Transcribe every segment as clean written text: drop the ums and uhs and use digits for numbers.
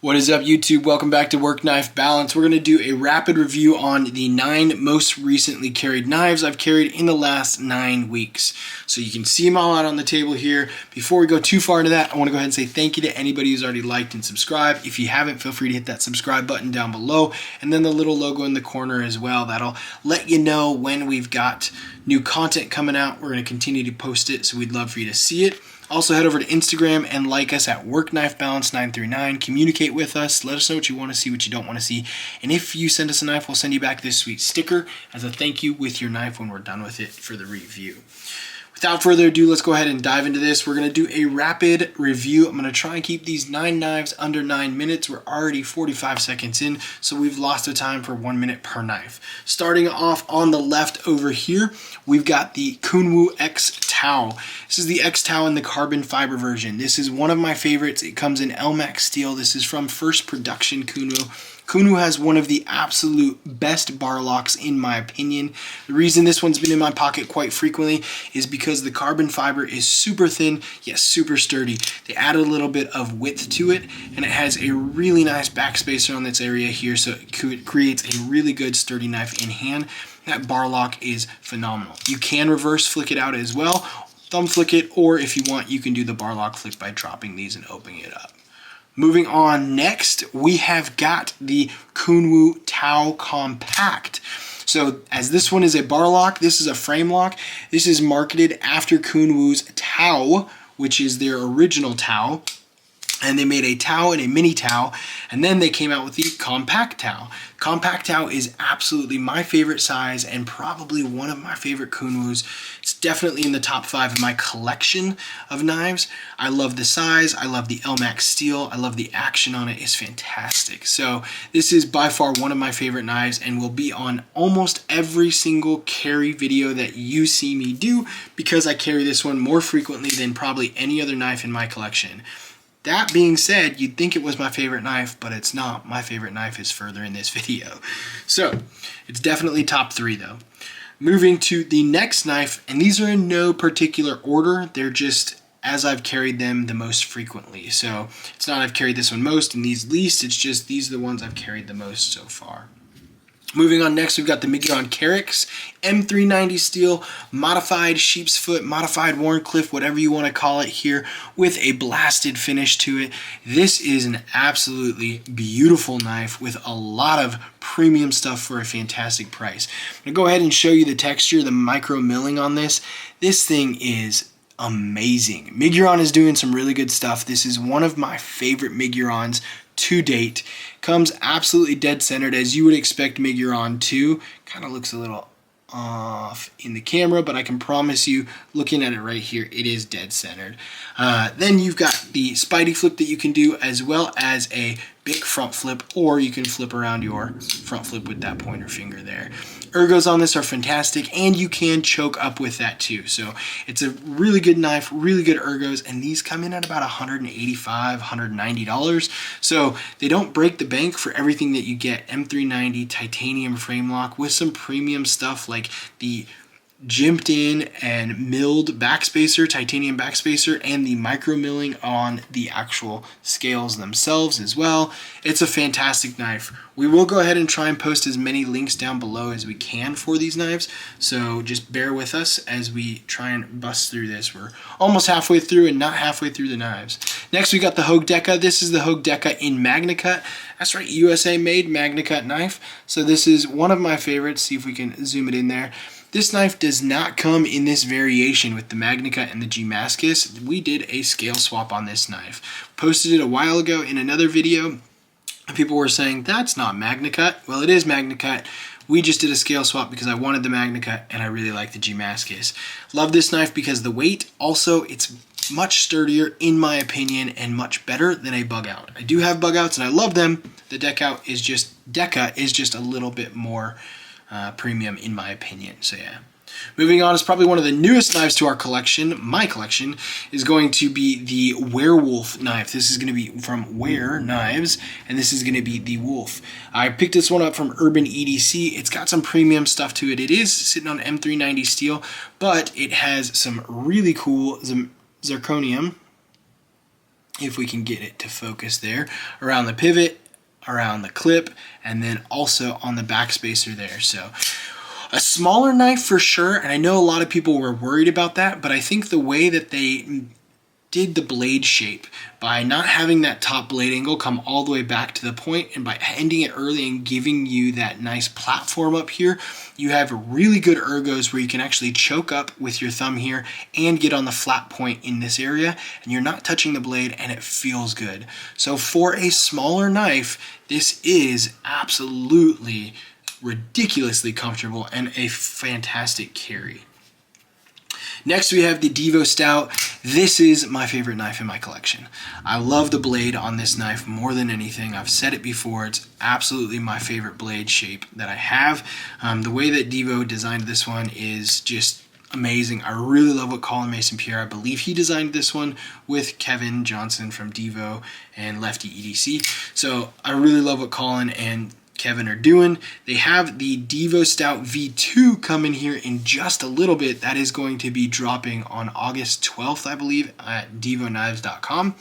What is up, YouTube? Welcome back to Work Knife Balance. We're going to do a rapid review on the 9 most recently carried knives I've carried in the last 9 weeks. So you can see them all out on the table here. Before we go too far into that, I want to go ahead and say thank you to anybody who's already liked and subscribed. If you haven't, feel free to hit that subscribe button down below and then the little logo in the corner as well. That'll let you know when we've got new content coming out. We're going to continue to post it, so we'd love for you to see it. Also, head over to Instagram and like us at WorkKnifeBalance939. Communicate with us. Let us know what you want to see, what you don't want to see. And if you send us a knife, we'll send you back this sweet sticker as a thank you with your knife when we're done with it for the review. Without further ado, let's go ahead and dive into this. We're going to do a rapid review. I'm going to try and keep these 9 knives under 9 minutes. We're already 45 seconds in, so we've lost the time for 1 minute per knife. Starting off on the left over here, we've got the Kunwu X Tau. This is the X Tau in the carbon fiber version. This is one of my favorites. It comes in LMAX steel. This is from First Production Kunwu. Kunwu has one of the absolute best bar locks in my opinion. The reason this one's been in my pocket quite frequently is because the carbon fiber is super thin yet super sturdy. They added a little bit of width to it, and it has a really nice backspacer on this area here, so it creates a really good sturdy knife in hand. That bar lock is phenomenal. You can reverse flick it out as well, thumb flick it, or if you want, you can do the bar lock flick by dropping these and opening it up. Moving on, next we have got the Kunwu Tau Compact. So as this one is a bar lock, this is a frame lock. This is marketed after Kunwu's Tau, which is their original Tau. And they made a Tau and a mini Tau, and then they came out with the Compact Tau. Compact Tau is absolutely my favorite size and probably one of my favorite Kunwus. It's definitely in the top 5 of my collection of knives. I love the size, I love the LMAX steel, I love the action on it. It's fantastic. So this is by far one of my favorite knives and will be on almost every single carry video that you see me do because I carry this one more frequently than probably any other knife in my collection. That being said, you'd think it was my favorite knife, but it's not. My favorite knife is further in this video. So, it's definitely top 3 though. Moving to the next knife, and these are in no particular order. They're just as I've carried them the most frequently. So, it's not I've carried this one most and these least, it's just these are the ones I've carried the most so far. Moving on next, we've got the Mignon Carix M390 steel, modified sheep's foot, modified Warncliffe, whatever you want to call it here, with a blasted finish to it. This is an absolutely beautiful knife with a lot of premium stuff for a fantastic price. I'm going to go ahead and show you the texture, the micro milling on this. This thing is amazing. Mignon is doing some really good stuff. This is one of my favorite Mignons to date. Comes absolutely dead centered as you would expect Mignon to. Kind of looks a little off in the camera, but I can promise you, looking at it right here, it is dead centered. Then you've got the Spidey flip that you can do, as well as a big front flip, or you can flip around your front flip with that pointer finger there. Ergos on this are fantastic, and you can choke up with that too. So it's a really good knife, really good ergos, and these come in at about $185, $190. So they don't break the bank for everything that you get. M390 titanium frame lock with some premium stuff like the jimped in and milled backspacer, titanium backspacer, and the micro milling on the actual scales themselves as well. It's a fantastic knife. We will go ahead and try and post as many links down below as we can for these knives, so just bear with us as we try and bust through this. We're almost halfway through and not halfway through the knives. Next we got the Hogue Deca. This is the Hogue Deca in MagnaCut. That's right, USA made MagnaCut knife. So this is one of my favorites. See if we can zoom it in there. This knife does not come in this variation with the MagnaCut and the Damascus. We did a scale swap on this knife. Posted it a while ago in another video. People were saying, that's not MagnaCut. Well, it is MagnaCut. We just did a scale swap because I wanted the MagnaCut and I really like the Damascus. Love this knife because the weight, also it's much sturdier in my opinion and much better than a bug out. I do have bug outs and I love them. The Deca is just a little bit more premium in my opinion. So yeah. Moving on is probably one of the newest knives to our collection. My collection is going to be the Werewolf knife. This is going to be from Were Knives, and this is going to be the Wolf. I picked this one up from Urban EDC. It's got some premium stuff to it. It is sitting on M390 steel, but it has some really cool zirconium if we can get it to focus there, around the pivot, around the clip, and then also on the backspacer there. So a smaller knife for sure, and I know a lot of people were worried about that, but I think the way that they did the blade shape by not having that top blade angle come all the way back to the point, and by ending it early and giving you that nice platform up here, you have really good ergos where you can actually choke up with your thumb here and get on the flat point in this area, and you're not touching the blade and it feels good. So for a smaller knife, this is absolutely ridiculously comfortable and a fantastic carry. Next we have the Devo Stout. This is my favorite knife in my collection. I love the blade on this knife more than anything. I've said it before, it's absolutely my favorite blade shape that I have. The way that Devo designed this one is just amazing. I really love what Colin Mason Pierre, I believe he designed this one with Kevin Johnson from Devo and Lefty EDC. So I really love what Colin and Kevin are doing. They have the Devo Stout V2 coming here in just a little bit. That is going to be dropping on August 12th, I believe, at devoknives.com.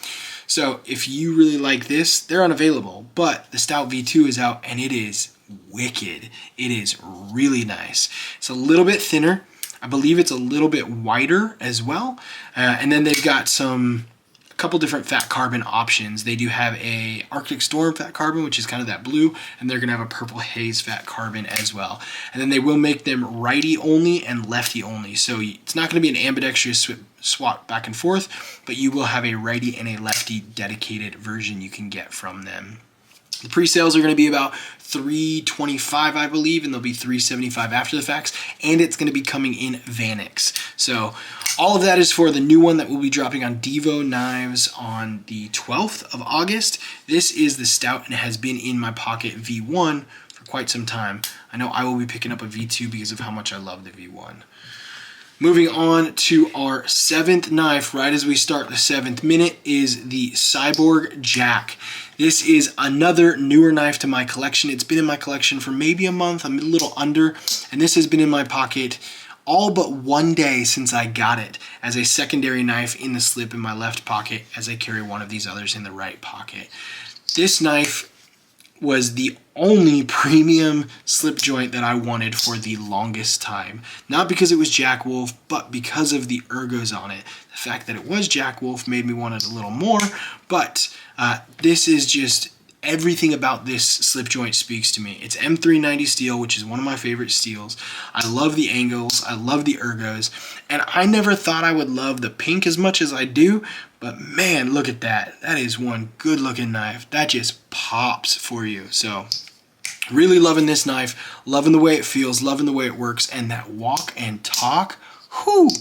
So if you really like this, they're unavailable, but the Stout V2 is out and it is wicked. It is really nice. It's a little bit thinner. I believe it's a little bit wider as well. And then they've got a couple different fat carbon options. They do have a Arctic Storm fat carbon, which is kind of that blue, and they're gonna have a purple haze fat carbon as well. And then they will make them righty only and lefty only. So it's not gonna be an ambidextrous swap back and forth, but you will have a righty and a lefty dedicated version you can get from them. The pre-sales are going to be about $325, I believe, and they'll be $375 after the facts, and it's going to be coming in Vanix. So all of that is for the new one that will be dropping on Devo Knives on the 12th of August. This is the Stout, and it has been in my pocket V1 for quite some time. I know I will be picking up a V2 because of how much I love the V1. Moving on to our 7th knife, right as we start the 7th minute, is the Cyborg Jack. This is another newer knife to my collection. It's been in my collection for maybe a month, a little under, and this has been in my pocket all but one day since I got it as a secondary knife in the slip in my left pocket as I carry one of these others in the right pocket. This knife was the only premium slip joint that I wanted for the longest time. Not because it was Jack Wolf, but because of the ergos on it. The fact that it was Jack Wolf made me want it a little more, but this is just, everything about this slip joint speaks to me. It's M390 steel, which is one of my favorite steels. I love the angles, I love the ergos, and I never thought I would love the pink as much as I do, but man, look at that. That is one good looking knife. That just pops for you. So really loving this knife, loving the way it feels, loving the way it works, and that walk and talk, whew,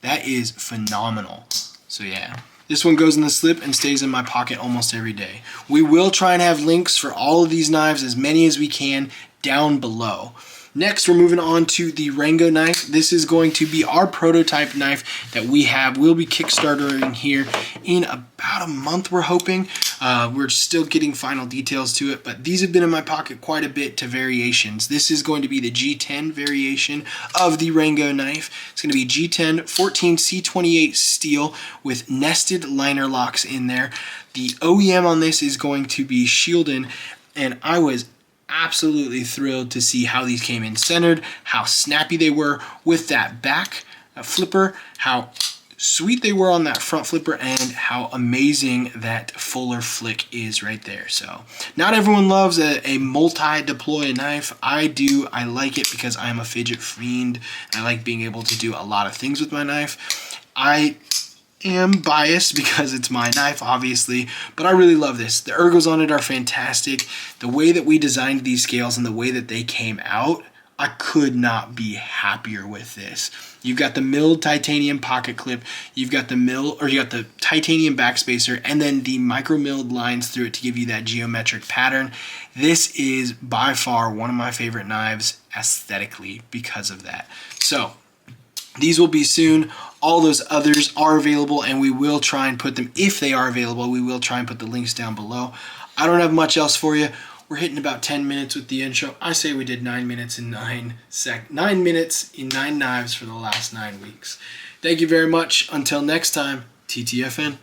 that is phenomenal. So yeah. This one goes in the slip and stays in my pocket almost every day. We will try and have links for all of these knives, as many as we can, down below. Next, we're moving on to the Rango knife. This is going to be our prototype knife that we have. We'll be Kickstartering here in about a month, we're hoping. We're still getting final details to it, but these have been in my pocket quite a bit to variations. This is going to be the G10 variation of the Rango knife. It's going to be G10 14C28 steel with nested liner locks in there. The OEM on this is going to be Shieldon, and I was absolutely thrilled to see how these came in centered, how snappy they were with that back flipper, how sweet they were on that front flipper, and how amazing that fuller flick is right there. So not everyone loves a multi-deploy knife. I do. I like it because I'm a fidget fiend. I like being able to do a lot of things with my knife. I am biased because it's my knife, obviously, but I really love this. The ergos on it are fantastic. The way that we designed these scales and the way that they came out, I could not be happier with this. You've got the milled titanium pocket clip, you've got the titanium backspacer, and then the micro milled lines through it to give you that geometric pattern. This is by far one of my favorite knives aesthetically because of that. So these will be soon. All those others are available, and we will try and put them, if they are available, we will try and put the links down below. I don't have much else for you. We're hitting about 10 minutes with the intro. I say we did 9 minutes in 9 knives for the last 9 weeks. Thank you very much. Until next time, TTFN.